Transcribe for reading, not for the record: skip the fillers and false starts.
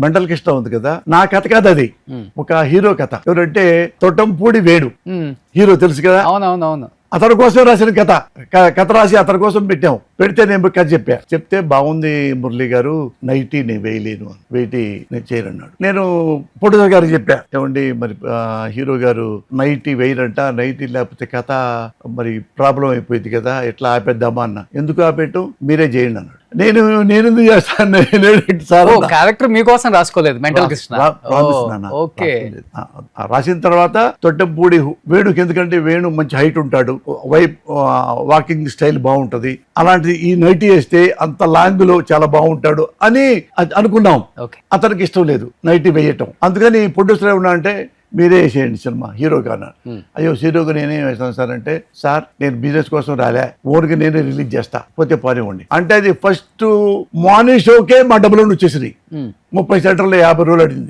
Mental Krishna ఉంది కదా, నా కథ కాదు అది, ఒక హీరో కథ. ఎవరంటే తొట్టంపూడి వేణు హీరో, తెలుసు కదా. అవునవునవును. అతని కోసం రాసిన కథ రాసి అతని కోసం పెట్టాం. పెడితే నేను కథ చెప్తే బాగుంది మురళి గారు, నైటీ నేను వేయలేను, వెయిటీ నేను చేయనన్నాడు. నేను ప్రొడ్యూసర్ గారికి చెప్పా, ఏమండి మరి హీరో గారు నైటీ వేయరంట, నైటీ లేకపోతే కథ మరి ప్రాబ్లం అయిపోయింది కదా, ఎట్లా ఆపేద్దామా అన్న. ఎందుకు ఆపేయటం, మీరే చేయండి అన్నాడు. నేను ఎందుకు చేస్తాను సార్, క్యారెక్టర్ మీకోసం రాసుకోలేదు మెంటల్ కృష్ణ. ఓకే. రాసిన తర్వాత తొట్టంపూడి వేణుకి, ఎందుకంటే వేణు మంచి హైట్ ఉంటాడు, వాకింగ్ స్టైల్ బాగుంటది, అలాంటి ఈ నైటీ వేస్తే అంత లాంగ్ లో చాలా బాగుంటాడు అని అనుకున్నాం. అతనికి ఇష్టం లేదు నైటీ వేయటం. అందుకని ప్రొడ్యూసర్ ఏమన్నా అంటే మీరే వేసేయండి సినిమా హీరోగా అన్నారు. అయ్యో హీరోగా నేనేం వేస్తాను సార్ అంటే, సార్ నేను బిజినెస్ కోసం రాలే, ఓన్గా నేనే రిలీజ్ చేస్తా, పోతే పానివ్వండి అంటే. అది ఫస్ట్ మార్నింగ్ షోకే మా డబ్బులు వచ్చేసినాయి. 30 సెంటర్లో 50 రోజులు అడింది.